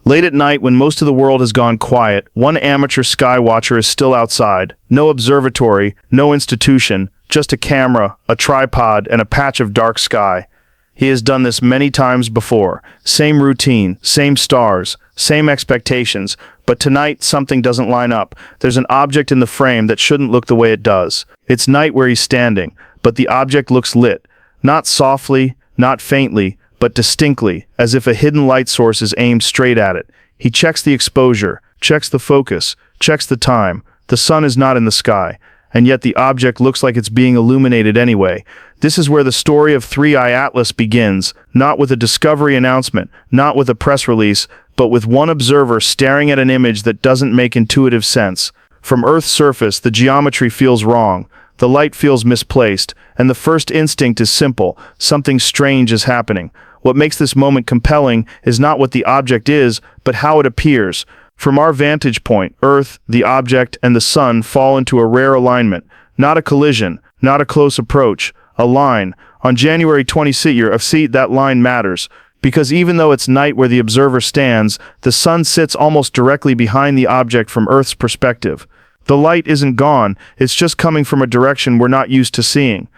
Late at night, when most of the world has gone quiet, one amateur sky watcher is still outside. No observatory, no institution, just a camera, a tripod, and a patch of dark sky. He has done this many times before. Same routine, same stars, same expectations, but tonight something doesn't line up. There's an object in the frame that shouldn't look the way it does. It's night where he's standing, but the object looks lit. Not softly, not faintly, but distinctly, as if a hidden light source is aimed straight at it. He checks the exposure, checks the focus, checks the time. The sun is not in the sky, and yet the object looks like it's being illuminated anyway. This is where the story of 3i Atlas begins, not with a discovery announcement, not with a press release, but with one observer staring at an image that doesn't make intuitive sense. From Earth's surface, the geometry feels wrong, the light feels misplaced, and the first instinct is simple: something strange is happening. What makes this moment compelling is not what the object is, but how it appears. From our vantage point, Earth, the object, and the sun fall into a rare alignment. Not a collision, not a close approach, a line. On January 26th, that line matters, because even though it's night where the observer stands, the sun sits almost directly behind the object from Earth's perspective. The light isn't gone, it's just coming from a direction we're not used to seeing.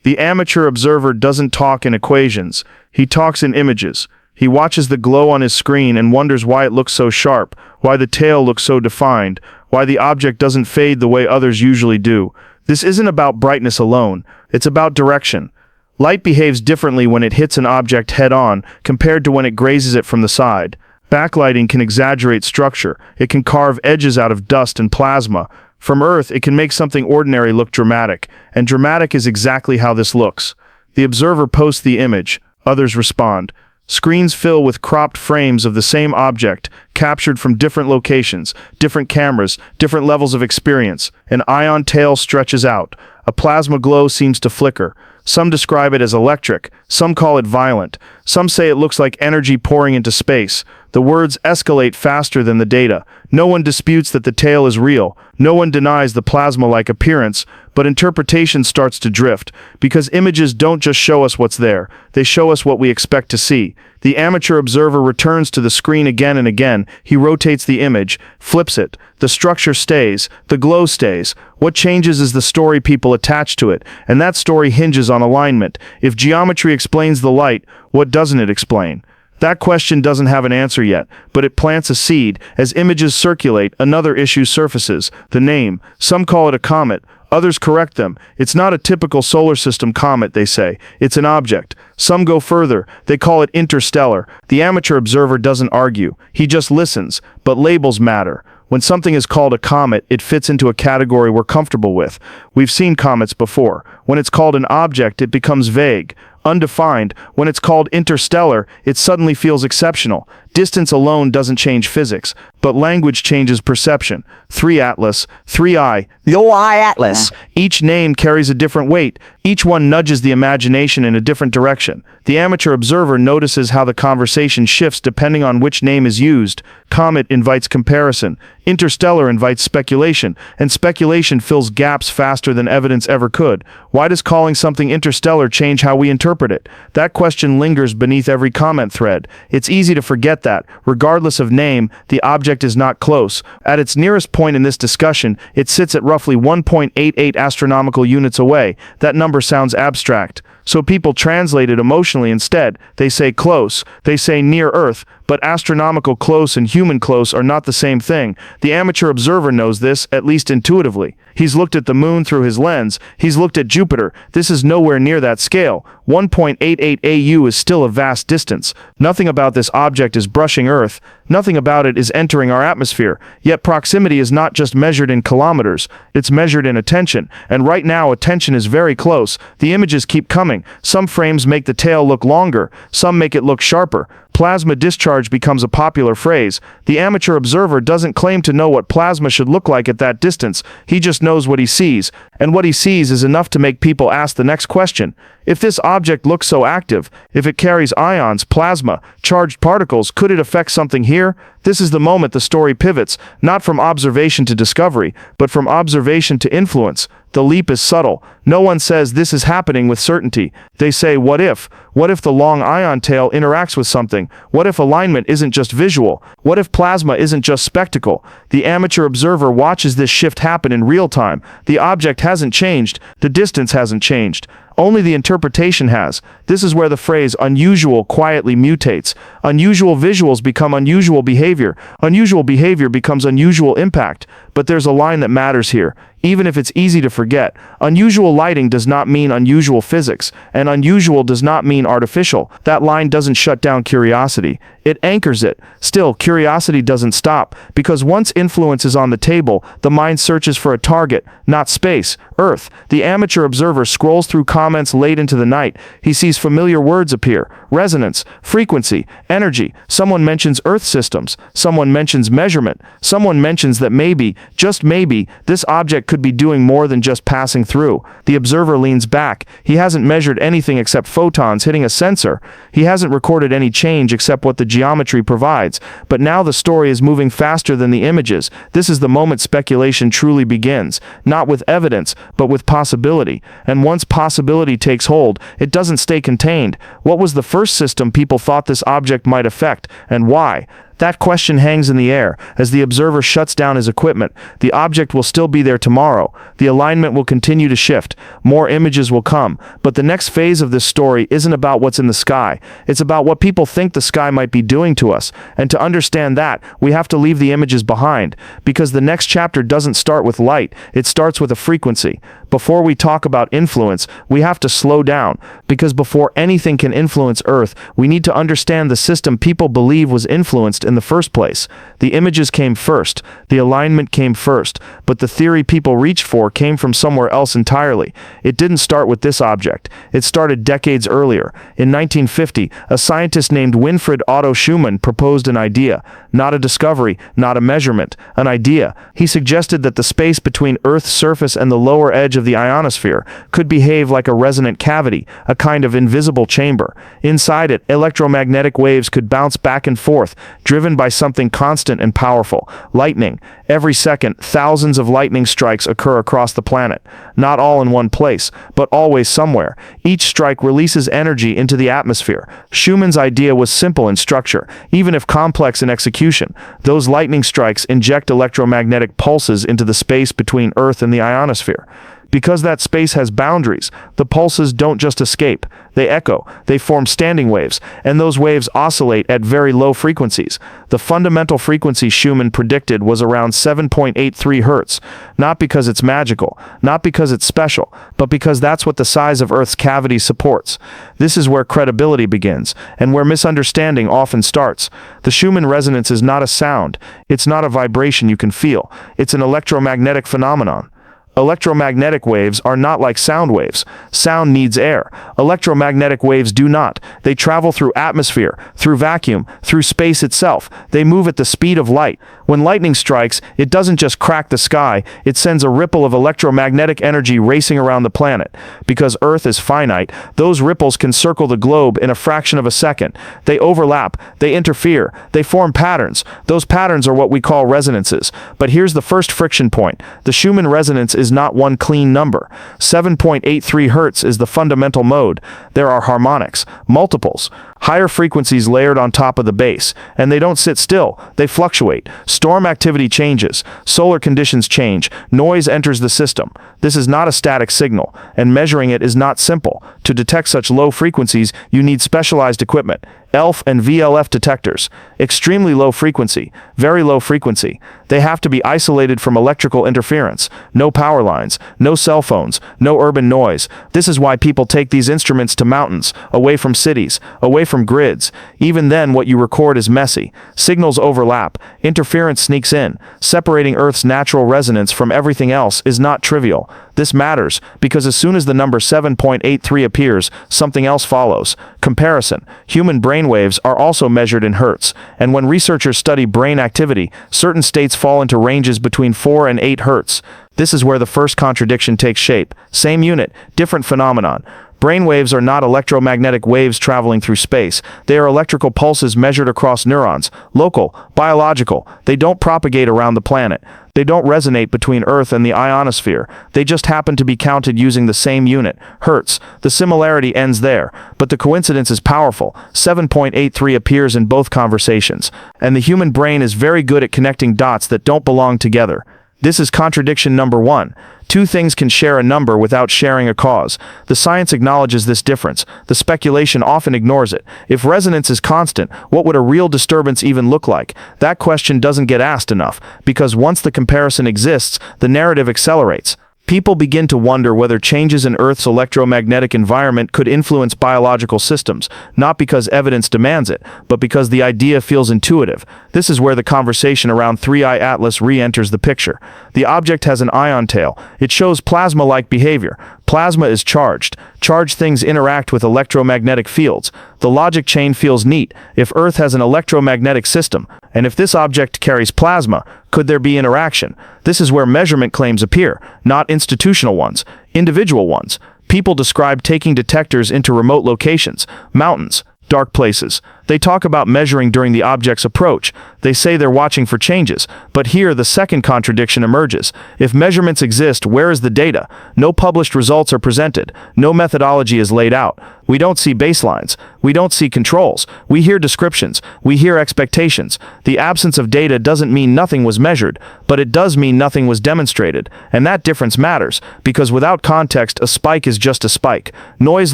The amateur observer doesn't talk in equations, he talks in images. He watches the glow on his screen and wonders why it looks so sharp, why the tail looks so defined, why the object doesn't fade the way others usually do. This isn't about brightness alone, it's about direction. Light behaves differently when it hits an object head-on compared to when it grazes it from the side. Backlighting can exaggerate structure, it can carve edges out of dust and plasma. From Earth, it can make something ordinary look dramatic, and dramatic is exactly how this looks. The observer posts the image, others respond. Screens fill with cropped frames of the same object, captured from different locations, different cameras, different levels of experience. An ion tail stretches out. A plasma glow seems to flicker. Some describe it as electric, some call it violent, some say it looks like energy pouring into space. The words escalate faster than the data. No one disputes that the tail is real. No one denies the plasma-like appearance, but interpretation starts to drift, because images don't just show us what's there, they show us what we expect to see. The amateur observer returns to the screen again and again. He rotates the image, flips it. The structure stays, the glow stays. What changes is the story people attach to it, and that story hinges on alignment. If geometry explains the light, what doesn't it explain? That question doesn't have an answer yet, but it plants a seed. As images circulate, another issue surfaces: the name. Some call it a comet, others correct them. It's not a typical solar system comet, they say. It's an object. Some go further. They call it interstellar. The amateur observer doesn't argue. He just listens. But labels matter. When something is called a comet, it fits into a category we're comfortable with. We've seen comets before. When it's called an object, it becomes vague, undefined. When it's called interstellar, it suddenly feels exceptional. Distance alone doesn't change physics, but language changes perception. 3 Atlas, 3i, the I Atlas. Each name carries a different weight. Each one nudges the imagination in a different direction. The amateur observer notices how the conversation shifts depending on which name is used. Comet invites comparison. Interstellar invites speculation, and speculation fills gaps faster than evidence ever could. Why does calling something interstellar change how we interpret it? That question lingers beneath every comment thread. It's easy to forget that, regardless of name, the object is not close. At its nearest point in this discussion, it sits at roughly 1.88 astronomical units away. That number sounds abstract, so people translate it emotionally instead. They say close, they say near Earth, but astronomical close and human close are not the same thing. The amateur observer knows this, at least intuitively. He's looked at the moon through his lens. He's looked at Jupiter. This is nowhere near that scale. 1.88 AU is still a vast distance. Nothing about this object is brushing Earth. Nothing about it is entering our atmosphere. Yet proximity is not just measured in kilometers. It's measured in attention. And right now, attention is very close. The images keep coming. Some frames make the tail look longer. Some make it look sharper. Plasma discharge becomes a popular phrase. The amateur observer doesn't claim to know what plasma should look like at that distance. He just knows what he sees. And what he sees is enough to make people ask the next question. If this object looks so active, if it carries ions, plasma, charged particles, could it affect something here? This is the moment the story pivots, not from observation to discovery, but from observation to influence. The leap is subtle. No one says this is happening with certainty. They say, what if? What if the long ion tail interacts with something? What if alignment isn't just visual? What if plasma isn't just spectacle? The amateur observer watches this shift happen in real time. The object hasn't changed. The distance hasn't changed. Only the interpretation has. This is where the phrase unusual quietly mutates. Unusual visuals become unusual behavior. Unusual behavior becomes unusual impact. But there's a line that matters here, even if it's easy to forget. Unusual lighting does not mean unusual physics, and unusual does not mean artificial. That line doesn't shut down curiosity. It anchors it. Still, curiosity doesn't stop, because once influence is on the table, the mind searches for a target, not space, Earth. The amateur observer scrolls through comments late into the night. He sees familiar words appear: resonance, frequency, energy. Someone mentions Earth systems. Someone mentions measurement. Someone mentions that maybe, just maybe, this object could be doing more than just passing through. The observer leans back. He hasn't measured anything except photons hitting a sensor. He hasn't recorded any change except what the geometry provides. But now the story is moving faster than the images. This is the moment speculation truly begins. Not with evidence, but with possibility. And once possibility takes hold, it doesn't stay contained. What was the first system people thought this object might affect, and why? That question hangs in the air. As the observer shuts down his equipment, the object will still be there tomorrow. The alignment will continue to shift. More images will come. But the next phase of this story isn't about what's in the sky. It's about what people think the sky might be doing to us. And to understand that, we have to leave the images behind. Because the next chapter doesn't start with light. It starts with a frequency. Before we talk about influence, we have to slow down. Because before anything can influence Earth, we need to understand the system people believe was influenced in the first place. The images came first, the alignment came first, but the theory people reached for came from somewhere else entirely. It didn't start with this object. It started decades earlier. In 1950, a scientist named Winfried Otto Schumann proposed an idea. Not a discovery, not a measurement, an idea. He suggested that the space between Earth's surface and the lower edge of the ionosphere could behave like a resonant cavity, a kind of invisible chamber. Inside it, electromagnetic waves could bounce back and forth, driven by something constant and powerful: lightning. Every second, thousands of lightning strikes occur across the planet. Not all in one place, but always somewhere. Each strike releases energy into the atmosphere. Schumann's idea was simple in structure, even if complex in execution. Those lightning strikes inject electromagnetic pulses into the space between Earth and the ionosphere. Because that space has boundaries, the pulses don't just escape. They echo, they form standing waves, and those waves oscillate at very low frequencies. The fundamental frequency Schumann predicted was around 7.83 Hz, not because it's magical, not because it's special, but because that's what the size of Earth's cavity supports. This is where credibility begins, and where misunderstanding often starts. The Schumann resonance is not a sound, it's not a vibration you can feel, it's an electromagnetic phenomenon. Electromagnetic waves are not like sound waves. Sound needs air. Electromagnetic waves do not. They travel through atmosphere, through vacuum, through space itself. They move at the speed of light. When lightning strikes, it doesn't just crack the sky, it sends a ripple of electromagnetic energy racing around the planet. Because Earth is finite, those ripples can circle the globe in a fraction of a second. They overlap, they interfere, they form patterns. Those patterns are what we call resonances. But here's the first friction point. The Schumann resonance is not one clean number. 7.83 Hz is the fundamental mode. There are harmonics, multiples, higher frequencies layered on top of the base, and they don't sit still, they fluctuate. Storm activity changes, solar conditions change, noise enters the system. This is not a static signal, and measuring it is not simple. To detect such low frequencies, you need specialized equipment. ELF and VLF detectors. Extremely low frequency, very low frequency. They have to be isolated from electrical interference. No power lines, no cell phones, no urban noise. This is why people take these instruments to mountains, away from cities, away from grids. Even then, what you record is messy. Signals overlap, interference sneaks in. Separating Earth's natural resonance from everything else is not trivial. This matters because as soon as the number 7.83 appears, something else follows. Comparison. Human brain waves are also measured in hertz, and when researchers study brain activity, certain states fall into ranges between 4 and 8 hertz. This is where the first contradiction takes shape. Same unit, different phenomenon. Brainwaves are not electromagnetic waves traveling through space. They are electrical pulses measured across neurons, local, biological. They don't propagate around the planet. They don't resonate between Earth and the ionosphere. They just happen to be counted using the same unit, hertz. The similarity ends there, but the coincidence is powerful. 7.83 appears in both conversations, and the human brain is very good at connecting dots that don't belong together. This is contradiction number 1. Two things can share a number without sharing a cause. The science acknowledges this difference. The speculation often ignores it. If resonance is constant, what would a real disturbance even look like? That question doesn't get asked enough, because once the comparison exists, the narrative accelerates. People begin to wonder whether changes in Earth's electromagnetic environment could influence biological systems, not because evidence demands it, but because the idea feels intuitive. This is where the conversation around 3I Atlas re-enters the picture. The object has an ion tail. It shows plasma-like behavior. Plasma is charged. Charged things interact with electromagnetic fields. The logic chain feels neat. If Earth has an electromagnetic system, and if this object carries plasma, could there be interaction? This is where measurement claims appear, not institutional ones, individual ones. People describe taking detectors into remote locations, mountains, dark places. They talk about measuring during the object's approach. They say they're watching for changes. But here the second contradiction emerges. If measurements exist, where is the data? No published results are presented. No methodology is laid out. We don't see baselines. We don't see controls. We hear descriptions. We hear expectations. The absence of data doesn't mean nothing was measured, but it does mean nothing was demonstrated. And that difference matters, because without context, a spike is just a spike. Noise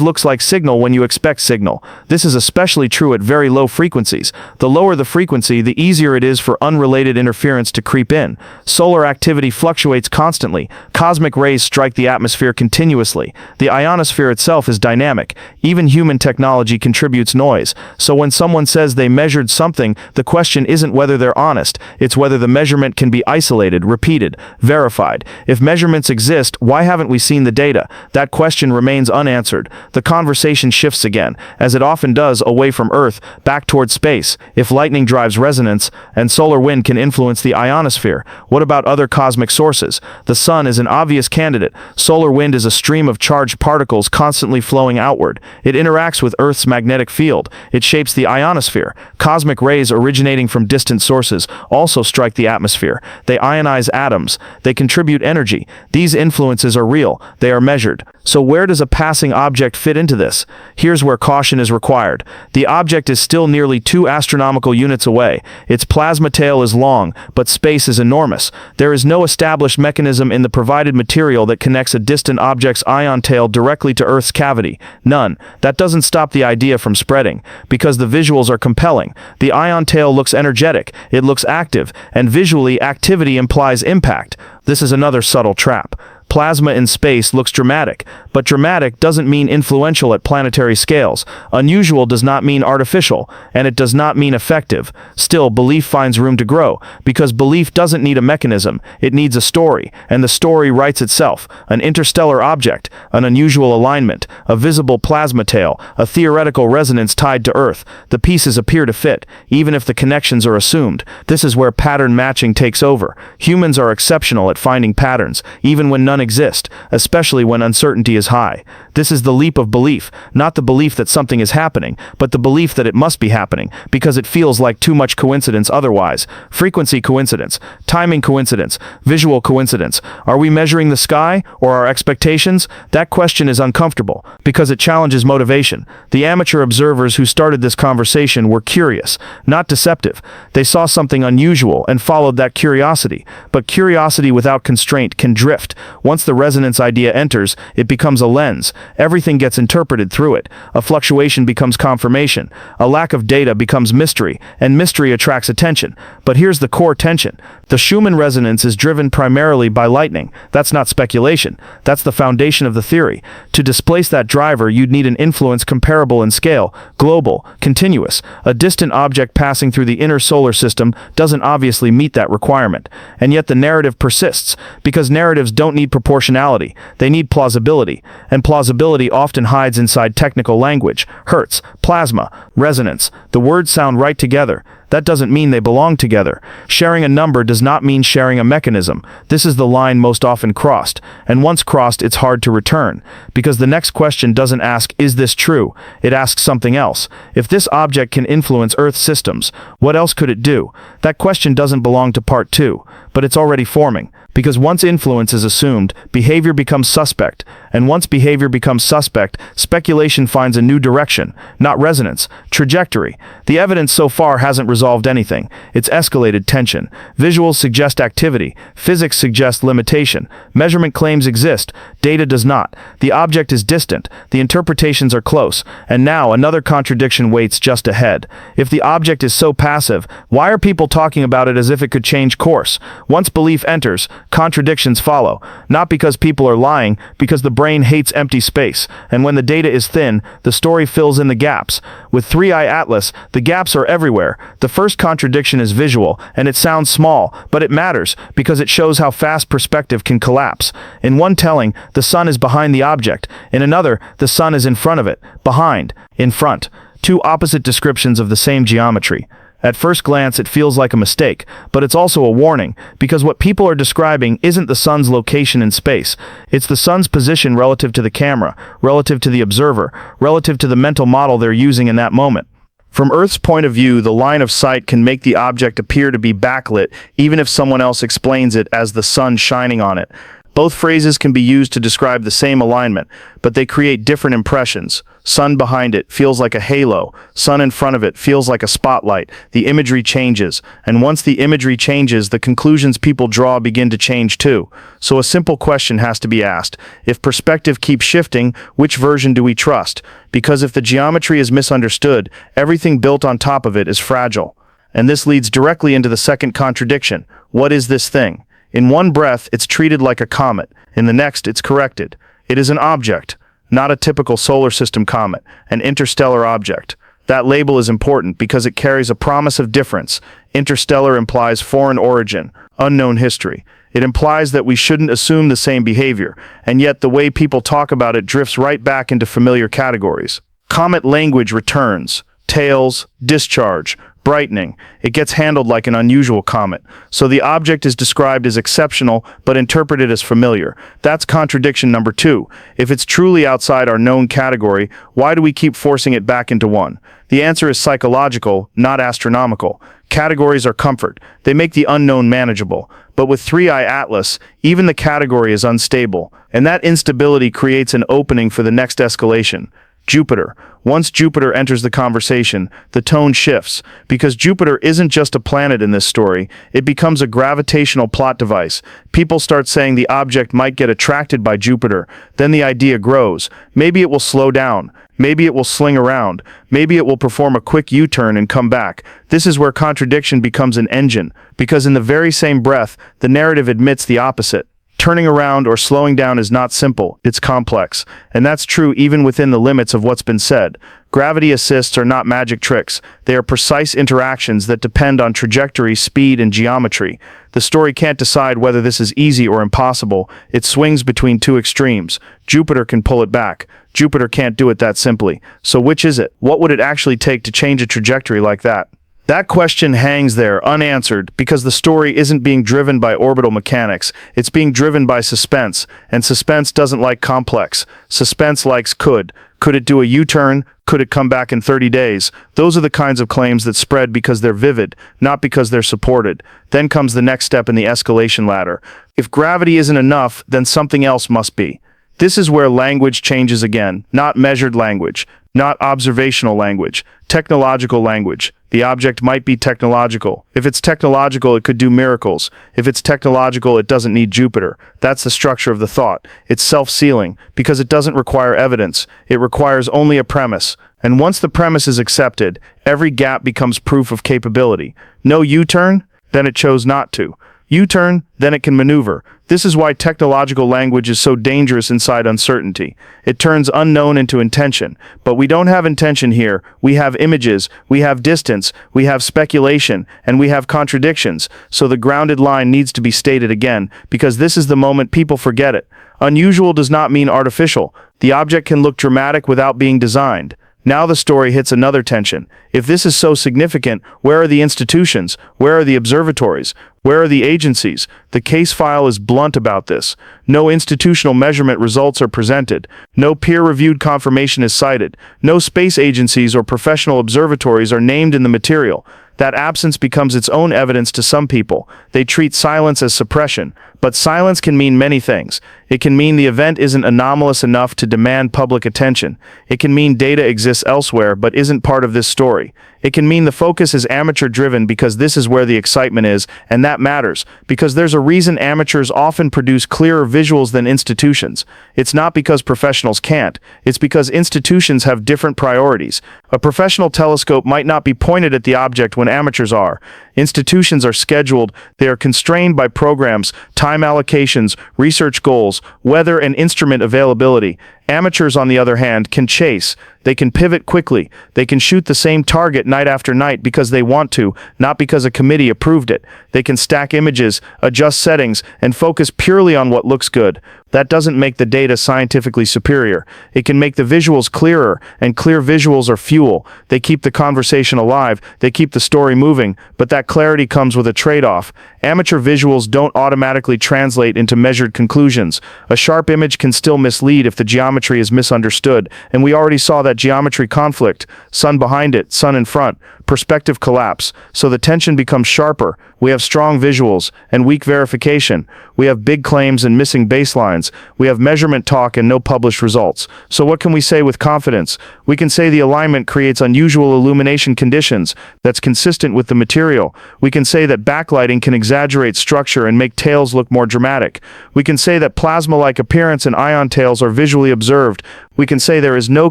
looks like signal when you expect signal. This is especially true at very low frequencies. The lower the frequency, the easier it is for unrelated interference to creep in. Solar activity fluctuates constantly. Cosmic rays strike the atmosphere continuously. The ionosphere itself is dynamic. Even human technology contributes noise. So when someone says they measured something, the question isn't whether they're honest. It's whether the measurement can be isolated, repeated, verified. If measurements exist, why haven't we seen the data? That question remains unanswered. The conversation shifts again, as it often does, away from Earth, back towards space. If lightning drives resonance, and solar wind can influence the ionosphere, what about other cosmic sources? The sun is an obvious candidate. Solar wind is a stream of charged particles constantly flowing outward. It interacts with Earth's magnetic field. It shapes the ionosphere. Cosmic rays originating from distant sources also strike the atmosphere. They ionize atoms. They contribute energy. These influences are real. They are measured. So where does a passing object fit into this? Here's where caution is required. The object is still nearly 2 astronomical units away. Its plasma tail is long, but space is enormous. There is no established mechanism in the provided material that connects a distant object's ion tail directly to Earth's cavity. None. That doesn't stop the idea from spreading, because the visuals are compelling. The ion tail looks energetic, it looks active, and visually activity implies impact. This is another subtle trap. Plasma in space looks dramatic, but dramatic doesn't mean influential at planetary scales. Unusual does not mean artificial, and it does not mean effective. Still, belief finds room to grow, because belief doesn't need a mechanism, it needs a story, and the story writes itself. An interstellar object, an unusual alignment, a visible plasma tail, a theoretical resonance tied to Earth. The pieces appear to fit, even if the connections are assumed. This is where pattern matching takes over. Humans are exceptional at finding patterns, even when none exist, especially when uncertainty is high. This is the leap of belief, not the belief that something is happening, but the belief that it must be happening, because it feels like too much coincidence otherwise. Frequency coincidence, timing coincidence, visual coincidence. Are we measuring the sky, or our expectations? That question is uncomfortable, because it challenges motivation. The amateur observers who started this conversation were curious, not deceptive. They saw something unusual and followed that curiosity. But curiosity without constraint can drift. Once the resonance idea enters, it becomes a lens. Everything gets interpreted through it. A fluctuation becomes confirmation. A lack of data becomes mystery, and mystery attracts attention. But here's the core tension. The Schumann resonance is driven primarily by lightning. That's not speculation. That's the foundation of the theory. To displace that driver, you'd need an influence comparable in scale, global, continuous. A distant object passing through the inner solar system doesn't obviously meet that requirement. And yet the narrative persists, because narratives don't need proportionality. They need plausibility. And plausibility often hides inside technical language. Hertz, plasma, resonance. The words sound right together. that doesn't mean they belong together. Sharing a number does not mean sharing a mechanism. This is the line most often crossed, and once crossed, it's hard to return, because the next question doesn't ask, is this true? It asks something else. If this object can influence Earth systems, what else could it do? That question doesn't belong to part 2, but it's already forming. Because once influence is assumed, behavior becomes suspect, and once behavior becomes suspect, speculation finds a new direction, not resonance, trajectory. The evidence so far hasn't resolved anything. It's escalated tension. Visuals suggest activity, physics suggests limitation, measurement claims exist, data does not. The object is distant, the interpretations are close, and now another contradiction waits just ahead. If the object is so passive, why are people talking about it as if it could change course? Once belief enters, contradictions follow, not because people are lying, because the brain hates empty space, and when the data is thin, the story fills in the gaps. With 3i Atlas, the gaps are everywhere. The first contradiction is visual, and it sounds small, but it matters, because it shows how fast perspective can collapse. In one telling, the sun is behind the object. In another, the sun is in front of it, behind, in front. Two opposite descriptions of the same geometry. At first glance, it feels like a mistake, but it's also a warning, because what people are describing isn't the sun's location in space. It's the sun's position relative to the camera, relative to the observer, relative to the mental model they're using in that moment. From Earth's point of view, the line of sight can make the object appear to be backlit, even if someone else explains it as the sun shining on it. Both phrases can be used to describe the same alignment, but they create different impressions. Sun behind it feels like a halo. Sun in front of it feels like a spotlight. The imagery changes, and once the imagery changes, the conclusions people draw begin to change too. So a simple question has to be asked. If perspective keeps shifting, which version do we trust? Because if the geometry is misunderstood, everything built on top of it is fragile. And this leads directly into the second contradiction. What is this thing? In one breath, it's treated like a comet. In the next, it's corrected. It is an object, not a typical solar system comet, an interstellar object. That label is important because it carries a promise of difference. Interstellar implies foreign origin, unknown history. It implies that we shouldn't assume the same behavior, and yet the way people talk about it drifts right back into familiar categories. Comet language returns. Tails, discharge, brightening. It gets handled like an unusual comet. So the object is described as exceptional, but interpreted as familiar. That's contradiction number 2. If it's truly outside our known category, why do we keep forcing it back into one? The answer is psychological, not astronomical. Categories are comfort. They make the unknown manageable. But with 3i Atlas, even the category is unstable, and that instability creates an opening for the next escalation. Jupiter. Once Jupiter enters the conversation, the tone shifts, because Jupiter isn't just a planet in this story, it becomes a gravitational plot device. People start saying the object might get attracted by Jupiter, then the idea grows. Maybe it will slow down, maybe it will sling around, maybe it will perform a quick U-turn and come back. This is where contradiction becomes an engine, because in the very same breath, the narrative admits the opposite. Turning around or slowing down is not simple, it's complex. And that's true even within the limits of what's been said. Gravity assists are not magic tricks. They are precise interactions that depend on trajectory, speed, and geometry. The story can't decide whether this is easy or impossible. It swings between two extremes. Jupiter can pull it back. Jupiter can't do it that simply. So which is it? What would it actually take to change a trajectory like that? That question hangs there, unanswered, because the story isn't being driven by orbital mechanics, it's being driven by suspense, and suspense doesn't like complex. Suspense likes could. Could it do a U-turn? Could it come back in 30 days? Those are the kinds of claims that spread because they're vivid, not because they're supported. Then comes the next step in the escalation ladder. If gravity isn't enough, then something else must be. This is where language changes again, not measured language, not observational language, technological language. The object might be technological. If it's technological, it could do miracles. If it's technological, it doesn't need Jupiter. That's the structure of the thought. It's self-sealing, because it doesn't require evidence. It requires only a premise. And once the premise is accepted, every gap becomes proof of capability. No U-turn? Then it chose not to. U-turn? Then it can maneuver. This is why technological language is so dangerous inside uncertainty. It turns unknown into intention. But we don't have intention here. We have images, we have distance, we have speculation, and we have contradictions. So the grounded line needs to be stated again, because this is the moment people forget it. Unusual does not mean artificial. The object can look dramatic without being designed. Now the story hits another tension. If this is so significant, where are the institutions? Where are the observatories? Where are the agencies? The case file is blunt about this. No institutional measurement results are presented. No peer-reviewed confirmation is cited. No space agencies or professional observatories are named in the material. That absence becomes its own evidence to some people. They treat silence as suppression. But silence can mean many things. It can mean the event isn't anomalous enough to demand public attention. It can mean data exists elsewhere but isn't part of this story. It can mean the focus is amateur-driven because this is where the excitement is, and that matters, because there's a reason amateurs often produce clearer visuals than institutions. It's not because professionals can't. It's because institutions have different priorities. A professional telescope might not be pointed at the object when amateurs are. Institutions are scheduled. They are constrained by programs, time allocations, research goals, weather, and instrument availability. Amateurs, on the other hand, can chase. They can pivot quickly. They can shoot the same target night after night because they want to, not because a committee approved it. They can stack images, adjust settings, and focus purely on what looks good. That doesn't make the data scientifically superior. It can make the visuals clearer, and clear visuals are fuel. They keep the conversation alive, they keep the story moving, but that clarity comes with a trade-off. Amateur visuals don't automatically translate into measured conclusions. A sharp image can still mislead if the geometry is misunderstood, and we already saw that geometry conflict. Sun behind it, sun in front. Perspective collapse. So the tension becomes sharper. We have strong visuals and weak verification. We have big claims and missing baselines. We have measurement talk and no published results. So what can we say with confidence? We can say the alignment creates unusual illumination conditions that's consistent with the material. We can say that backlighting can exaggerate structure and make tails look more dramatic. We can say that plasma-like appearance and ion tails are visually observed. We can say there is no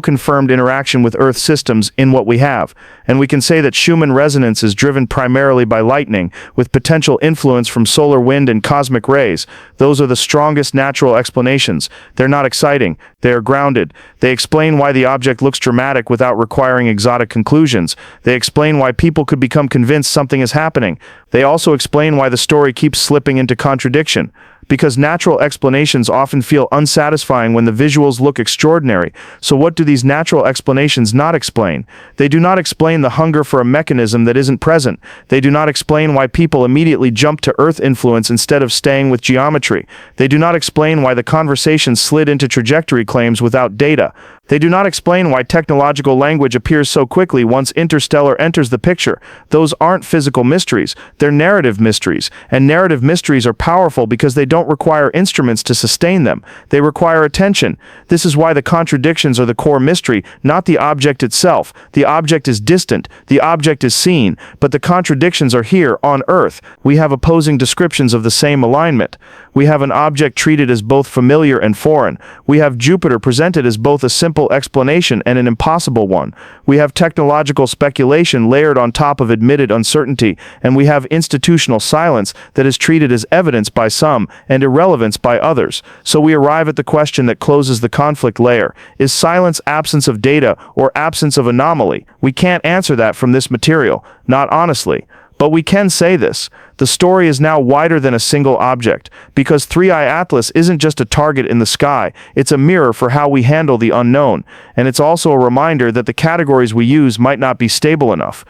confirmed interaction with Earth systems in what we have. And we can say that Schumann resonance is driven primarily by lightning, with potential influence from solar wind and cosmic rays. Those are the strongest natural explanations. They're not exciting. They are grounded. They explain why the object looks dramatic without requiring exotic conclusions. They explain why people could become convinced something is happening. They also explain why the story keeps slipping into contradiction. Because natural explanations often feel unsatisfying when the visuals look extraordinary. So what do these natural explanations not explain? They do not explain the hunger for a mechanism that isn't present. They do not explain why people immediately jump to Earth influence instead of staying with geometry. They do not explain why the conversation slid into trajectory claims without data. They do not explain why technological language appears so quickly once interstellar enters the picture. Those aren't physical mysteries, they're narrative mysteries, and narrative mysteries are powerful because they don't require instruments to sustain them. They require attention. This is why the contradictions are the core mystery, not the object itself. The object is distant, the object is seen, but the contradictions are here, on Earth. We have opposing descriptions of the same alignment. We have an object treated as both familiar and foreign. We have Jupiter presented as both a simple explanation and an impossible one. We have technological speculation layered on top of admitted uncertainty, and we have institutional silence that is treated as evidence by some and irrelevance by others. So we arrive at the question that closes the conflict layer. Is silence absence of data or absence of anomaly? We can't answer that from this material, not honestly. But we can say this. The story is now wider than a single object, because 3i Atlas isn't just a target in the sky, it's a mirror for how we handle the unknown, and it's also a reminder that the categories we use might not be stable enough.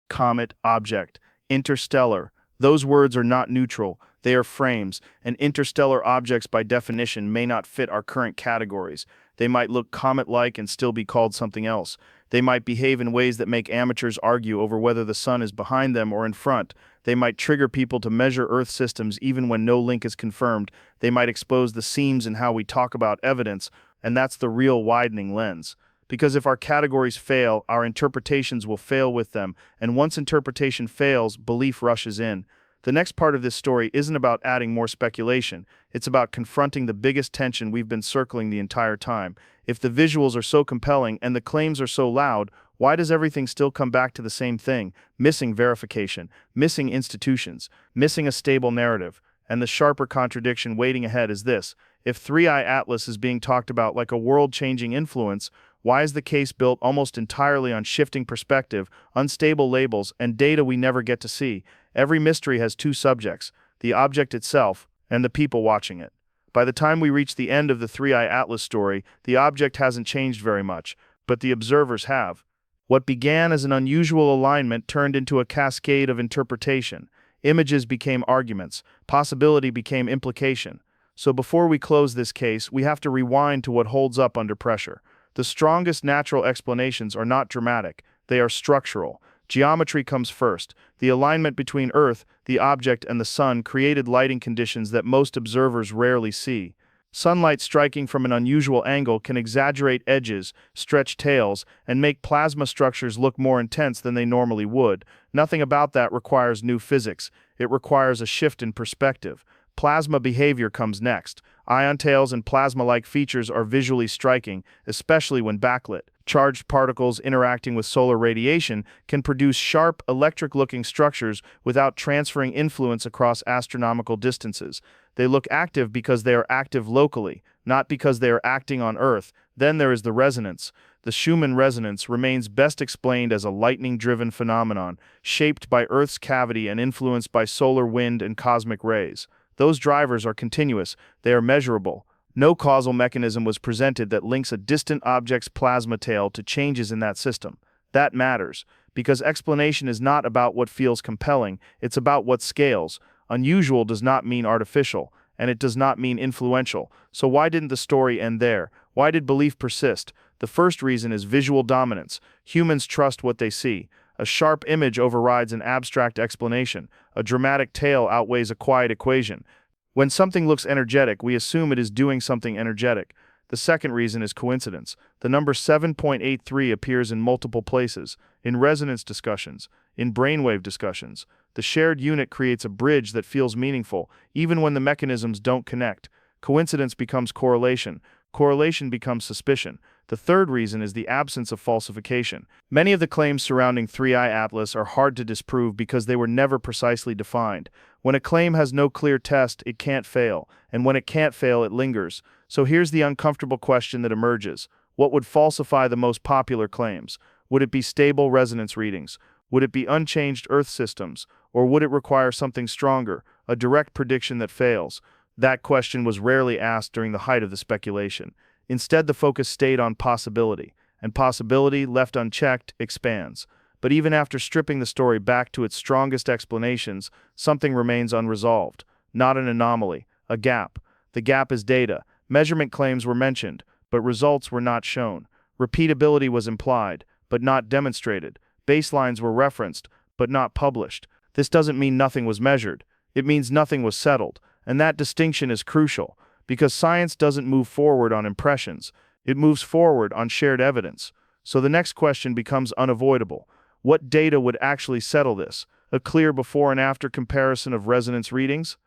Comet, object, interstellar. Those words are not neutral. They are frames, and interstellar objects by definition may not fit our current categories. They might look comet-like and still be called something else. They might behave in ways that make amateurs argue over whether the sun is behind them or in front. They might trigger people to measure Earth systems even when no link is confirmed. They might expose the seams in how we talk about evidence, and that's the real widening lens. Because if our categories fail, our interpretations will fail with them, and once interpretation fails, belief rushes in. The next part of this story isn't about adding more speculation. It's about confronting the biggest tension we've been circling the entire time. If the visuals are so compelling and the claims are so loud, why does everything still come back to the same thing? Missing verification, missing institutions, missing a stable narrative. And the sharper contradiction waiting ahead is this. If 3i Atlas is being talked about like a world-changing influence, why is the case built almost entirely on shifting perspective, unstable labels, and data we never get to see? Every mystery has two subjects, the object itself and the people watching it. By the time we reach the end of the 3i Atlas story, the object hasn't changed very much. but the observers have. What began as an unusual alignment turned into a cascade of interpretation. Images became arguments, possibility became implication. So before we close this case, we have to rewind to what holds up under pressure. The strongest natural explanations are not dramatic, they are structural. Geometry comes first. The alignment between Earth, the object, and the Sun created lighting conditions that most observers rarely see. Sunlight striking from an unusual angle can exaggerate edges, stretch tails, and make plasma structures look more intense than they normally would. Nothing about that requires new physics. It requires a shift in perspective. Plasma behavior comes next. Ion tails and plasma-like features are visually striking, especially when backlit. Charged particles interacting with solar radiation can produce sharp, electric-looking structures without transferring influence across astronomical distances. They look active because they are active locally, not because they are acting on Earth. Then there is the resonance. The Schumann resonance remains best explained as a lightning-driven phenomenon, shaped by Earth's cavity and influenced by solar wind and cosmic rays. Those drivers are continuous, they are measurable. No causal mechanism was presented that links a distant object's plasma tail to changes in that system. That matters, because explanation is not about what feels compelling, it's about what scales. Unusual does not mean artificial, and it does not mean influential. So why didn't the story end there? Why did belief persist? The first reason is visual dominance. Humans trust what they see. A sharp image overrides an abstract explanation. A dramatic tale outweighs a quiet equation. When something looks energetic, we assume it is doing something energetic. The second reason is coincidence. The number 7.83 appears in multiple places, in resonance discussions, in brainwave discussions. The shared unit creates a bridge that feels meaningful, even when the mechanisms don't connect. Coincidence becomes correlation. Correlation becomes suspicion. The third reason is the absence of falsification. Many of the claims surrounding 3i Atlas are hard to disprove because they were never precisely defined. When a claim has no clear test, it can't fail, and when it can't fail, it lingers. So here's the uncomfortable question that emerges. What would falsify the most popular claims? Would it be stable resonance readings? Would it be unchanged Earth systems? Or would it require something stronger, a direct prediction that fails? That question was rarely asked during the height of the speculation. Instead, the focus stayed on possibility, and possibility, left unchecked, expands. But even after stripping the story back to its strongest explanations, something remains unresolved. Not an anomaly, a gap. The gap is data. Measurement claims were mentioned, but results were not shown. Repeatability was implied, but not demonstrated. Baselines were referenced, but not published. This doesn't mean nothing was measured. It means nothing was settled, and that distinction is crucial, because science doesn't move forward on impressions. It moves forward on shared evidence. So the next question becomes unavoidable. What data would actually settle this? A clear before and after comparison of resonance readings?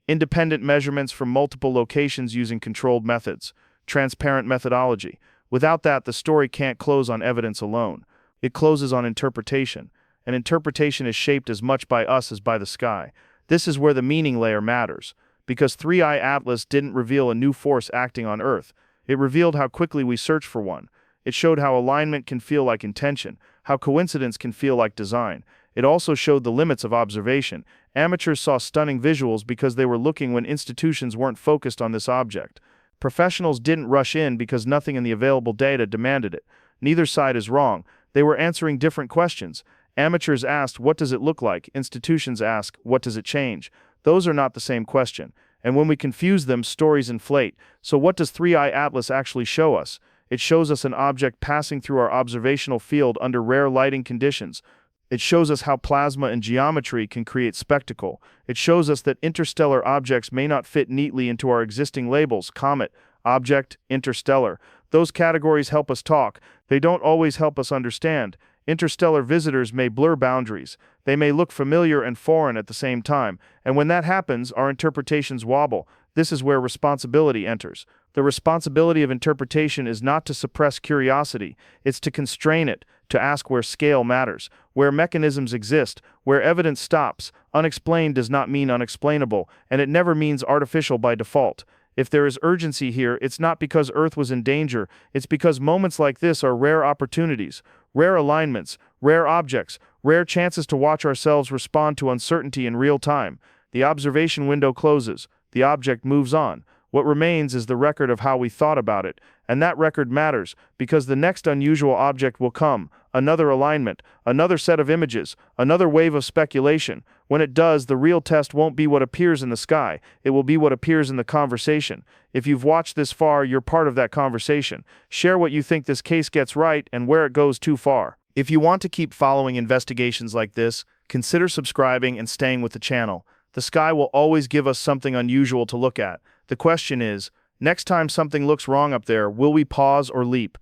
Independent measurements from multiple locations using controlled methods? Transparent methodology? Without that, the story can't close on evidence alone. It closes on interpretation, and interpretation is shaped as much by us as by the sky. This is where the meaning layer matters, because 3i Atlas didn't reveal a new force acting on Earth. It revealed how quickly we search for one. It showed how alignment can feel like intention, how coincidence can feel like design. It also showed the limits of observation. Amateurs saw stunning visuals because they were looking when institutions weren't focused on this object. Professionals didn't rush in because nothing in the available data demanded it. Neither side is wrong. They were answering different questions. Amateurs asked, what does it look like? Institutions ask, what does it change? Those are not the same question. And when we confuse them, stories inflate. So what does 3i Atlas actually show us? It shows us an object passing through our observational field under rare lighting conditions. It shows us how plasma and geometry can create spectacle. It shows us that interstellar objects may not fit neatly into our existing labels: comet, object, interstellar. Those categories help us talk. They don't always help us understand. Interstellar visitors may blur boundaries. They may look familiar and foreign at the same time. And when that happens, our interpretations wobble. This is where responsibility enters. The responsibility of interpretation is not to suppress curiosity. It's to constrain it, to ask where scale matters, where mechanisms exist, where evidence stops. Unexplained does not mean unexplainable, and it never means artificial by default. If there is urgency here, it's not because Earth was in danger. It's because moments like this are rare opportunities, rare alignments, rare objects, rare chances to watch ourselves respond to uncertainty in real time. The observation window closes. The object moves on. What remains is the record of how we thought about it, and that record matters, because the next unusual object will come, another alignment, another set of images, another wave of speculation. When it does, the real test won't be what appears in the sky, it will be what appears in the conversation. If you've watched this far, you're part of that conversation. Share what you think this case gets right and where it goes too far. If you want to keep following investigations like this, consider subscribing and staying with the channel. The sky will always give us something unusual to look at. The question is, next time something looks wrong up there, will we pause or leap?